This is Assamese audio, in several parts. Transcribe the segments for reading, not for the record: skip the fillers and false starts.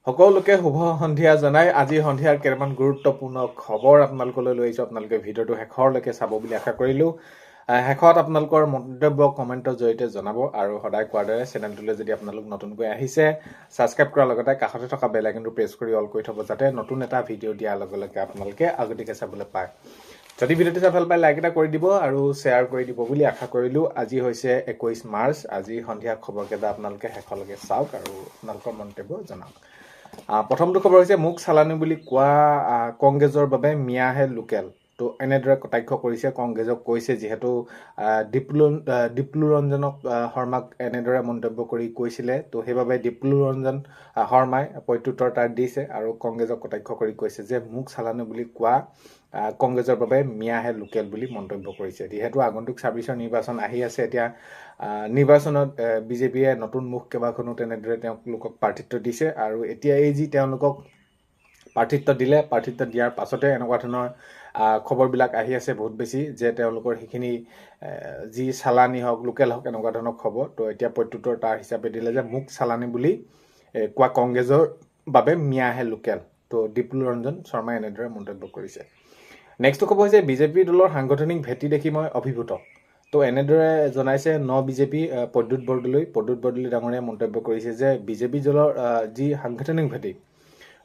সকলোকে শুভ সন্ধিয়া জনাই আজি সন্ধিয়াৰ কেইটামান গুৰুত্বপূৰ্ণ খবৰ আপোনালোকলৈ লৈ আহিছোঁ। আপোনালোকে ভিডিঅ'টো শেষৰলৈকে চাব বুলি আশা কৰিলোঁ। শেষত আপোনালোকৰ মন্তব্য কমেণ্টৰ জৰিয়তে জনাব আৰু সদায় কোৱাৰ দৰে চেনেলটোলৈ যদি আপোনালোক নতুনকৈ আহিছে ছাবস্ক্ৰাইব কৰাৰ লগতে কাষতে থকা বেল আইকনটো প্ৰেছ কৰি অল কৰি থ'ব, যাতে নতুন এটা ভিডিঅ' দিয়াৰ লগে লগে আপোনালোকে আগতীয়াকৈ চাবলৈ পায়। যদি ভিডিঅ'টো চাই ভাল পায় লাইক এটা কৰি দিব আৰু শ্বেয়াৰ কৰি দিব বুলি আশা কৰিলোঁ। আজি হৈছে 21 মাৰ্চ। আজি সন্ধিয়া খবৰকেইটা আপোনালোকে শেষলৈকে চাওক আৰু আপোনালোকৰ মন্তব্য জনাওক। প্ৰথমটো খবৰ হৈছে মুখ চালানি বুলি কোৱা কংগ্ৰেছৰ বাবে মিয়াহে লোকেল। তো এনেদৰে কটাক্ষ কৰিছে কংগ্ৰেছক, কৈছে যিহেতু ডিপ্লু ৰঞ্জনক শৰ্মাক এনেদৰে মন্তব্য কৰি কৈছিলে, তো সেইবাবে ডিপ্লু ৰঞ্জন শৰ্মাই প্ৰত্যুত্তৰ তাৰ দিছে আৰু কংগ্ৰেছক কটাক্ষ কৰি কৈছে যে মুখ চালানি বুলি কোৱা কংগ্ৰেছৰ বাবে মিয়াহে লোকেল বুলি মন্তব্য কৰিছে। যিহেতু আগন্তুক 26ৰ নিৰ্বাচন আহি আছে, এতিয়া নিৰ্বাচনত বিজেপিয়ে নতুন মুখ কেইবাখনো তেনেদৰে তেওঁলোকক প্ৰাৰ্থিত্ব দিছে আৰু এতিয়া এই যি তেওঁলোকক প্ৰাৰ্থিত্ব দিলে, প্ৰাৰ্থিত্ব দিয়াৰ পাছতে এনেকুৱা ধৰণৰ খবৰবিলাক আহি আছে বহুত বেছি, যে তেওঁলোকৰ সেইখিনি যি চালানি হওক লোকেল হওক এনেকুৱা ধৰণৰ খবৰ। তো এতিয়া প্ৰত্যুত্তৰ তাৰ হিচাপে দিলে যে মুখ চালানি বুলি কোৱা কংগ্ৰেছৰ বাবে মিয়াহে লোকেল। তো ডিপ্লু ৰঞ্জন শৰ্মাই এনেদৰে মন্তব্য কৰিছে। নেক্সটটো খবৰ হৈছে বিজেপি দলৰ সাংগঠনিক ভেটি দেখি মই অভিভূত। তো এনেদৰে জনাইছে বিজেপি প্ৰদ্যুৎ বৰদলৈ ডাঙৰীয়াই মন্তব্য কৰিছে যে বিজেপি দলৰ যি সাংগঠনিক ভেটি,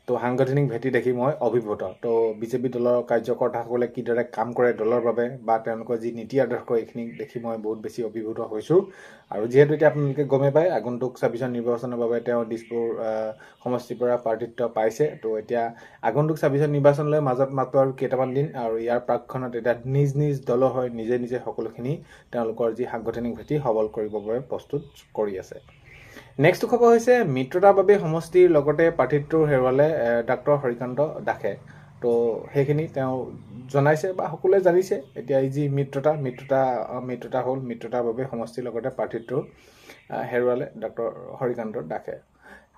তো সাংগঠনিক ভেটি দেখি মই অভিভূত। তো বিজেপি দলৰ কাৰ্যকৰ্তাসকলে কিদৰে কাম কৰে দলৰ বাবে বা তেওঁলোকৰ যি নীতি আদৰ্শ, এইখিনি দেখি মই বহুত বেছি অভিভূত হৈছোঁ। আৰু যিহেতু এতিয়া আপোনালোকে গমেই পায় আগন্তুক 26ৰ নিৰ্বাচনৰ বাবে তেওঁ দিছপুৰ সমষ্টিৰ পৰা প্ৰাৰ্থিত্ব পাইছে। তো এতিয়া আগন্তুক 26ৰ নিৰ্বাচনলৈ মাজত মাত্ৰ আৰু কেইটামান দিন, আৰু ইয়াৰ প্ৰাকখনত এতিয়া নিজ নিজ দলৰ হৈ নিজে নিজে সকলোখিনি তেওঁলোকৰ যি সাংগঠনিক ভেটি সবল কৰিবৰ বাবে প্ৰস্তুত কৰি আছে। নেক্সট খবৰ হৈছে মিত্ৰতাৰ বাবে সমষ্টিৰ লগতে প্ৰাৰ্থিত্ব হেৰুৱালে ডাক্তৰ হৰিকান্ত দাসে। তো সেইখিনি তেওঁ জনাইছে বা সকলোৱে জানিছে। এতিয়া এই যি মিত্ৰতা হ'ল, মিত্ৰতাৰ বাবে সমষ্টিৰ লগতে প্ৰাৰ্থিত্ব হেৰুৱালে ডাক্তৰ হৰিকান্ত দাসে।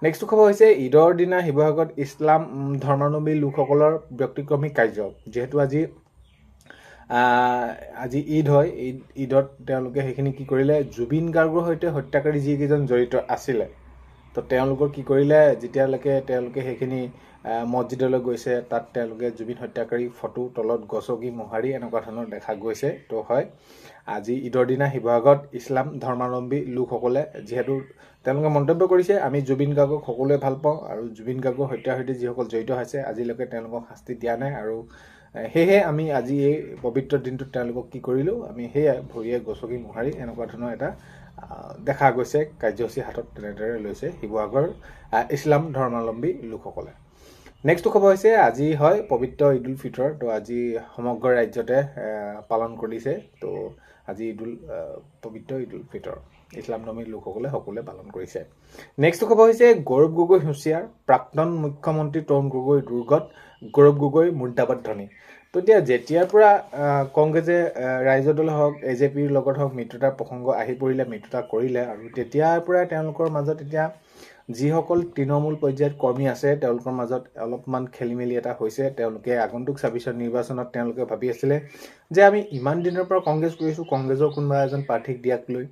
নেক্সট খবৰ হৈছে ঈদৰ দিনা শিৱসাগৰত ইছলাম ধৰ্মাৱলম্বী লোকসকলৰ ব্যক্তিক্ৰমী কাৰ্য। যিহেতু আজি ঈদ হয়, ঈদত তেওঁলোকে সেইখিনি কি কৰিলে, জুবিন গাৰ্গৰ সৈতে হত্যাকাৰী যিকেইজন জড়িত আছিলে, তো তেওঁলোকৰ কি কৰিলে, যেতিয়ালৈকে তেওঁলোকে সেইখিনি মছজিদলৈ গৈছে, তাত তেওঁলোকে জুবিন হত্যাকাৰী ফটো তলত গছকি মোহাৰি এনেকুৱা ধৰণৰ দেখা গৈছে। তো হয়, আজি ঈদৰ দিনা শিৱসাগৰত ইছলাম ধৰ্মাৱলম্বী লোকসকলে যিহেতু তেওঁলোকে মন্তব্য কৰিছে, আমি জুবিন গাৰ্গক সকলোৱে ভাল পাওঁ আৰু জুবিন গাৰ্গৰ হত্যাৰ সৈতে যিসকল জড়িত হৈছে আজিলৈকে তেওঁলোকক শাস্তি দিয়া নাই, আৰু সেয়েহে আমি আজি এই পবিত্ৰ দিনটোত তেওঁলোকক কি কৰিলোঁ, আমি সেয়াই ভৰিয়ে গছকি মোহাৰি এনেকুৱা ধৰণৰ এটা দেখা গৈছে কাৰ্যসূচী হাতত তেনেদৰে লৈছে শিৱসাগৰ ইছলাম ধৰ্মাৱলম্বী লোকসকলে। নেক্সটটো খবৰ হৈছে আজি হয় পবিত্ৰ ঈদ উল ফিতৰ। তো আজি সমগ্ৰ ৰাজ্যতে পালন কৰিছে। তো আজি পবিত্ৰ ঈদ উল ফিতৰ ইছলাম ধৰ্মী লোকসকলে সকলোৱে পালন কৰিছে। নেক্সট খবৰ হৈছে গৌৰৱ গগৈ হুঁচিয়াৰ, প্ৰাক্তন মুখ্যমন্ত্ৰী তৰুণ গগৈ দুৰ্গত, গৌৰৱ গগৈ মুৰ্দাবাদ ধ্বনি। তো এতিয়া যেতিয়াৰ পৰা কংগ্ৰেছে ৰাইজৰ দল হওক AJPৰ লগত হওক মিত্ৰতাৰ প্ৰসংগ আহি পৰিলে, মিত্ৰতা কৰিলে, আৰু তেতিয়াৰ পৰাই তেওঁলোকৰ মাজত এতিয়া যিসকল তৃণমূল পৰ্যায়ত কৰ্মী আছে তেওঁলোকৰ মাজত অলপমান খেলি মেলি এটা হৈছে। তেওঁলোকে আগন্তুক 26ৰ নিৰ্বাচনত তেওঁলোকে ভাবি আছিলে যে আমি ইমান দিনৰ পৰা কংগ্ৰেছ কৰিছোঁ, কংগ্ৰেছৰ কোনোবা এজন প্ৰাৰ্থীক দিয়াক লৈ।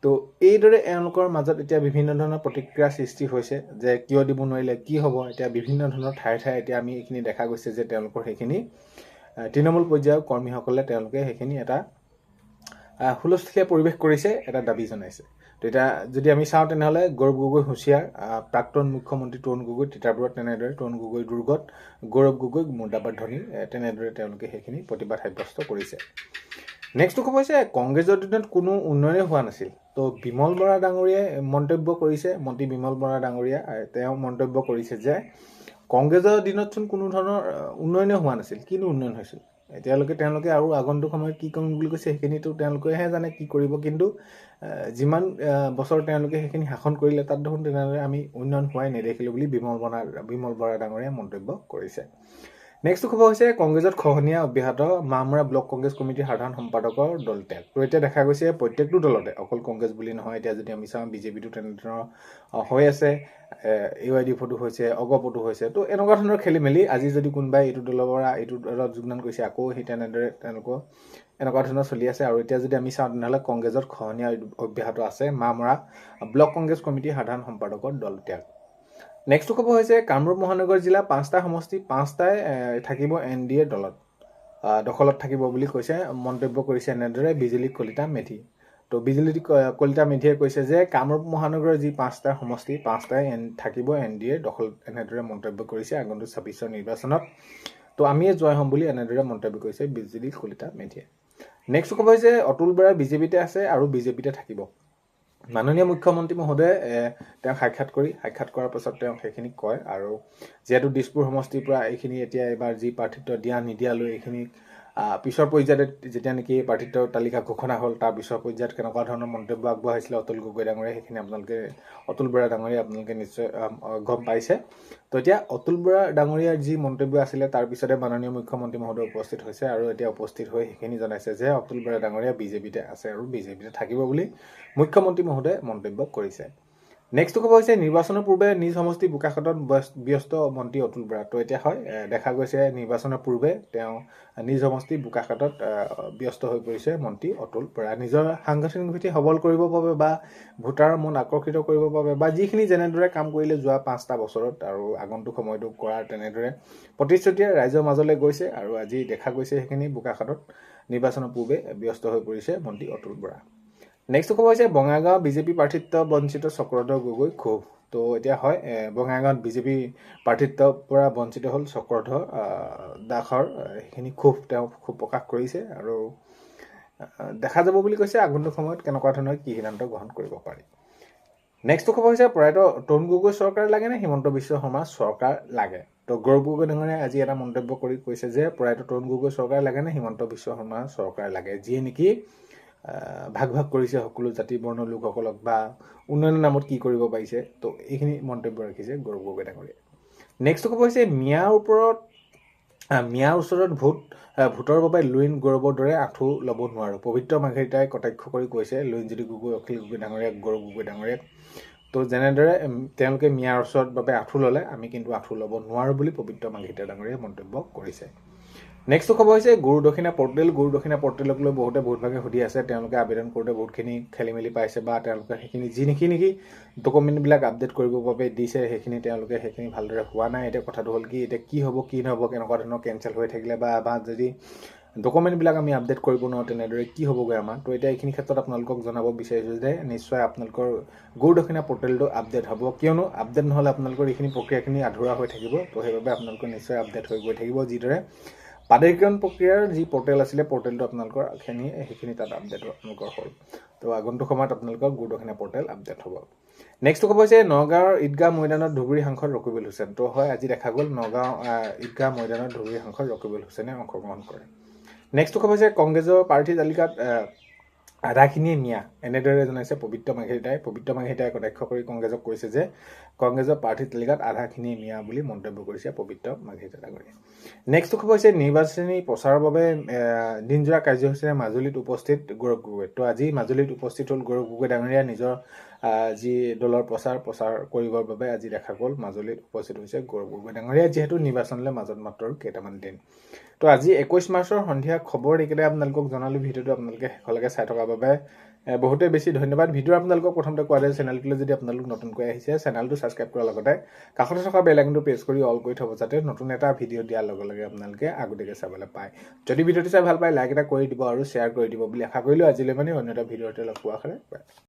তো এইদৰে এওঁলোকৰ মাজত এতিয়া বিভিন্ন ধৰণৰ প্ৰতিক্ৰিয়াৰ সৃষ্টি হৈছে যে কিয় দিব নোৱাৰিলে, কি হ'ব। এতিয়া বিভিন্ন ধৰণৰ ঠায়ে ঠায়ে এতিয়া আমি এইখিনি দেখা গৈছে যে তেওঁলোকৰ সেইখিনি তৃণমূল পৰ্যায়ৰ কৰ্মীসকলে তেওঁলোকে সেইখিনি এটা হুলস্থুলীয়া পৰিৱেশ কৰিছে, এটা দাবী জনাইছে। তো এতিয়া যদি আমি চাওঁ তেনেহ'লে গৌৰৱ গগৈ হুঁচিয়াৰ, প্ৰাক্তন মুখ্যমন্ত্ৰী তৰুণ গগৈ তিতাবৰত তেনেদৰে তৰুণ গগৈ দুৰ্গত, গৌৰৱ গগৈ মুৰ্দাবাদ ধ্বনি, তেনেদৰে তেওঁলোকে সেইখিনি প্ৰতিবাদ সাব্যস্ত কৰিছে। নেক্সটটো খবৰ হৈছে কংগ্ৰেছৰ দিনত কোনো উন্নয়নেই হোৱা নাছিল। তো বিমল বৰা ডাঙৰীয়াই মন্তব্য কৰিছে, মন্ত্ৰী বিমল বৰা ডাঙৰীয়া তেওঁ মন্তব্য কৰিছে যে কংগ্ৰেছৰ দিনতচোন কোনো ধৰণৰ উন্নয়নেই হোৱা নাছিল, কিনো উন্নয়ন হৈছিল। তেওঁলোকে আৰু আগন্তুক সময়ত কি কৰিম বুলি কৈছে সেইখিনিতো তেওঁলোকেহে জানে কি কৰিব। কিন্তু যিমান বছৰ তেওঁলোকে সেইখিনি শাসন কৰিলে তাত দেখোন তেনেদৰে আমি উন্নয়ন হোৱাই নেদেখিলোঁ বুলি বিমল বৰা ডাঙৰীয়াই মন্তব্য কৰিছে। নেক্সটটো খবৰ হৈছে কংগ্ৰেছত খহনীয়া অব্যাহত, মামৰা ব্লক কংগ্ৰেছ কমিটিৰ সাধাৰণ সম্পাদকৰ দল ত্যাগ। তো এতিয়া দেখা গৈছে প্ৰত্যেকটো দলতে, অকল কংগ্ৰেছ বুলি নহয়, এতিয়া যদি আমি চাওঁ বিজেপিটো তেনেধৰণৰ হৈ আছে, AYDFতো হৈছে, অগপতো হৈছে। তো এনেকুৱা ধৰণৰ খেলি মেলি, আজি যদি কোনোবাই এইটো দলৰ পৰা এইটো দলত যোগদান কৰিছে আকৌ সেই তেনেদৰে তেওঁলোকৰ এনেকুৱা ধৰণৰ চলি আছে। আৰু এতিয়া যদি আমি চাওঁ তেনেহ'লে কংগ্ৰেছত খহনীয়া অব্যাহত আছে, মামৰা ব্লক কংগ্ৰেছ কমিটিৰ সাধাৰণ সম্পাদকৰ দল ত্যাগ। নেক্সট খবৰ হৈছে কামৰূপ মহানগৰ জিলা 5টা সমষ্টি 5টাই থাকিব NDA দখলত থাকিব বুলি কৈছে, মন্তব্য কৰিছে এনেদৰে বিজুলী কলিতা মেধি। তো বিজুলী কলিতা মেধিয়ে কৈছে যে কামৰূপ মহানগৰৰ যি 5টা সমষ্টি 5টাই থাকিব NDA দখলত, এনেদৰে মন্তব্য কৰিছে আগন্তুক 26ৰ নিৰ্বাচনত। তো আমিয়ে জয় হ'ম বুলি এনেদৰে মন্তব্য কৰিছে বিজুলী কলিতা মেধিয়ে। নেক্সট খবৰ হৈছে অতুল বৰা বিজেপিতে আছে আৰু বিজেপিতে থাকিব। মাননীয় মুখ্যমন্ত্ৰী মহোদয়ে তেওঁ সাক্ষাৎ কৰাৰ পাছত তেওঁ সেইখিনি কয়। আৰু যিহেতু দিছপুৰ সমষ্টিৰ পৰা এইখিনি এতিয়া এবাৰ যি প্ৰাৰ্থিত্ব দিয়া নিদিয়ালৈ এইখিনি পিছৰ পৰ্যায়ত যেতিয়া নেকি প্ৰাৰ্থিত্ব তালিকা ঘোষণা হ'ল, তাৰ পিছৰ পৰ্যায়ত কেনেকুৱা ধৰণৰ মন্তব্য আগবঢ়াইছিলে অতুল গগৈ ডাঙৰীয়া, সেইখিনি আপোনালোকে অতুল বৰা ডাঙৰীয়া আপোনালোকে নিশ্চয় গম পাইছে। তো এতিয়া অতুল বৰা ডাঙৰীয়াৰ যি মন্তব্য আছিলে তাৰ পিছতে মাননীয় মুখ্যমন্ত্ৰী মহোদয় উপস্থিত হৈছে আৰু এতিয়া উপস্থিত হৈ সেইখিনি জনাইছে যে অতুল বৰা ডাঙৰীয়া বিজেপিতে আছে আৰু বিজেপিতে থাকিব বুলি মুখ্যমন্ত্ৰী মহোদয়ে মন্তব্য কৰিছে। নেক্সট খবৰ হৈছে নিৰ্বাচনৰ পূৰ্বে নিজ সমষ্টি বোকাখাতত ব্যস্ত মন্ত্ৰী অতুল বৰা। তো এতিয়া হয় দেখা গৈছে নিৰ্বাচনৰ পূৰ্বে তেওঁ নিজ সমষ্টি বোকাখাতত ব্যস্ত হৈ পৰিছে মন্ত্ৰী অতুল বৰা। নিজৰ সাংগঠনিক ভিত্তি সবল কৰিবৰ বাবে বা ভোটাৰৰ মন আকৰ্ষিত কৰিবৰ বাবে বা যিখিনি যেনেদৰে কাম কৰিলে যোৱা 5টা বছৰত আৰু আগন্তুক সময়তো কৰাৰ তেনেদৰে প্ৰতিশ্ৰুতিৰে ৰাইজৰ মাজলৈ গৈছে আৰু আজি দেখা গৈছে সেইখিনি বোকাখাতত নিৰ্বাচনৰ পূৰ্বে ব্যস্ত হৈ পৰিছে মন্ত্ৰী অতুল বৰা। নেক্সট খবৰ হৈছে বঙাইগাঁও বিজেপি প্ৰাৰ্থিত্ব বঞ্চিত চক্ৰধৰ গগৈ ক্ষোভ। তো এতিয়া হয় বঙাইগাঁৱত বিজেপি প্ৰাৰ্থিত্বৰ পৰা বঞ্চিত হ'ল চক্ৰধৰ দাসৰ সেইখিনি ক্ষোভ তেওঁ প্ৰকাশ কৰিছে আৰু দেখা যাব বুলি কৈছে আগন্তুক সময়ত কেনেকুৱা ধৰণৰ কি সিদ্ধান্ত গ্ৰহণ কৰিব পাৰি। নেক্সট খবৰ হৈছে প্ৰয়াত তৰুণ গগৈ চৰকাৰ লাগে নে হিমন্ত বিশ্ব শৰ্মা চৰকাৰ লাগে। তো গৌৰৱ গগৈ ডাঙৰীয়াই আজি এটা মন্তব্য কৰি কৈছে যে প্ৰয়াত তৰুণ গগৈ চৰকাৰ লাগে নে হিমন্ত বিশ্ব শৰ্মা চৰকাৰ লাগে, যিয়ে নেকি ভাগ কৰিছে সকলো জাতি বৰ্ণ লোকসকলক বা উন্নয়নৰ নামত কি কৰিব পাৰিছে। তো এইখিনি মন্তব্য ৰাখিছে গৌৰৱ গগৈ ডাঙৰীয়াই। নেক্সট খবৰ হৈছে মিয়াৰ ওচৰত ভোটৰ বাবে লুইন গৌৰৱৰ দৰে আঁঠু ল'ব নোৱাৰোঁ, পবিত্ৰ মাৰ্ঘেৰিটাই কটাক্ষ কৰি কৈছে লুইনজ্যোতি গগৈ অখিল গগৈ ডাঙৰীয়াক গৌৰৱ গগৈ ডাঙৰীয়াক। তো যেনেদৰে তেওঁলোকে মিয়াৰ ওচৰত বাবে আঁঠু ল'লে আমি কিন্তু আঁঠু ল'ব নোৱাৰোঁ বুলি পবিত্ৰ মাৰ্ঘেৰিটা ডাঙৰীয়াই মন্তব্য কৰিছে। নেক্সট খবৰ হৈছে গুৰু দক্ষিণা পৰ্টেলক লৈ বহুতে বহুতভাগে সুধি আছে। তেওঁলোকে আবেদন কৰোঁতে বহুতখিনি খেলি মেলি পাইছে বা তেওঁলোকে সেইখিনি যি নেকি ডকুমেণ্টবিলাক আপডেট কৰিবৰ বাবে দিছে সেইখিনি ভালদৰে হোৱা নাই। এতিয়া কথাটো হ'ল কি, এতিয়া কি হ'ব কি নহ'ব, কেনেকুৱা ধৰণৰ কেঞ্চেল হৈ থাকিলে বা যদি ডকুমেণ্টবিলাক আমি আপডেট কৰিব নোৱাৰোঁ তেনেদৰে কি হ'বগৈ আমাৰ। তো এতিয়া এইখিনি ক্ষেত্ৰত আপোনালোকক জনাব বিচাৰিছোঁ যে নিশ্চয় আপোনালোকৰ গুৰু দক্ষিণা পৰ্টেলটো আপডেট হ'ব, কিয়নো আপডেট নহ'লে আপোনালোকৰ এইখিনি প্ৰক্ৰিয়াখিনি আধৰুৱা হৈ থাকিব। তো সেইবাবে আপোনালোকৰ নিশ্চয় আপডেট হৈ গৈ থাকিব। যিদৰে প্ৰাধিকৰণ প্ৰক্ৰিয়াৰ যি পৰ্টেল আছিলে পৰ্টেলটো আপোনালোকৰ সেইখিনি তাত আপডেট আপোনালোকৰ হ'ল। তো আগন্তুক সময়ত আপোনালোকৰ গুৰু দক্ষিণা পৰ্টেল আপডেট হ'ব। নেক্সট খবৰ হৈছে নগাঁৱৰ ঈদগাহ ময়দানত ধুবুৰী সাংসদ ৰকিবুল হুছেইন। তো হয় আজি দেখা গ'ল নগাঁও ঈদগাহ ময়দানত ধুবুৰী সাংসদ ৰকিবুল হুছেইনে অংশগ্ৰহণ কৰে। নেক্সট খবৰ হৈছে কংগ্ৰেছৰ প্ৰাৰ্থী তালিকাত আধাখিনিয়ে মিয়া, এনেদৰে জনাইছে পবিত্ৰ মাৰ্ঘেৰিটাই কটাক্ষ কৰি কংগ্ৰেছক কৈছে যে কংগ্ৰেছৰ প্ৰাৰ্থী তালিকাত আধাখিনিয়ে মিয়া বুলি মন্তব্য কৰিছে পবিত্ৰ মাৰ্ঘেৰিটা ডাঙৰীয়াই। নেক্সট খবৰ হৈছে নিৰ্বাচনী প্ৰচাৰৰ বাবে দিনজোৰা কাৰ্যসূচীৰে মাজুলীত উপস্থিত গৌৰৱ গগৈ। তো আজি মাজুলীত উপস্থিত হ'ল গৌৰৱ গগৈ ডাঙৰীয়া নিজৰ যি দলৰ প্ৰচাৰ কৰিবৰ বাবে আজি দেখা গ'ল মাজুলীত উপস্থিত হৈছে গৌৰৱ গগৈ ডাঙৰীয়া, যিহেতু নিৰ্বাচনলৈ মাজত মাত্ৰ কেইটামান দিন। তো আজি 21 মাৰ্চৰ সন্ধিয়া খবৰ এইকেইটাই আপোনালোকক জনালোঁ। ভিডিঅ'টো আপোনালোকে শেষলৈকে চাই থকাৰ বাবে বহুতেই বেছি ধন্যবাদ। ভিডিঅ' আপোনালোকক প্ৰথমতে কোৱা যায় চেনেলটোলৈ যদি আপোনালোক নতুনকৈ আহিছে চেনেলটো ছাবস্ক্ৰাইব কৰাৰ লগতে কাষতে থকা বেল আইকনটো প্ৰেছ কৰি অল কৰি থ'ব, যাতে নতুন এটা ভিডিঅ' দিয়াৰ লগে লগে আপোনালোকে আগতীয়াকৈ চাবলৈ পায়। যদি ভিডিঅ'টো চাই ভাল পায় লাইক এটা কৰি দিব আৰু শ্বেয়াৰ কৰি দিব বুলি আশা কৰিলোঁ। আজিলৈ মানে অন্য এটা ভিডিঅ'তে লগ পোৱাৰ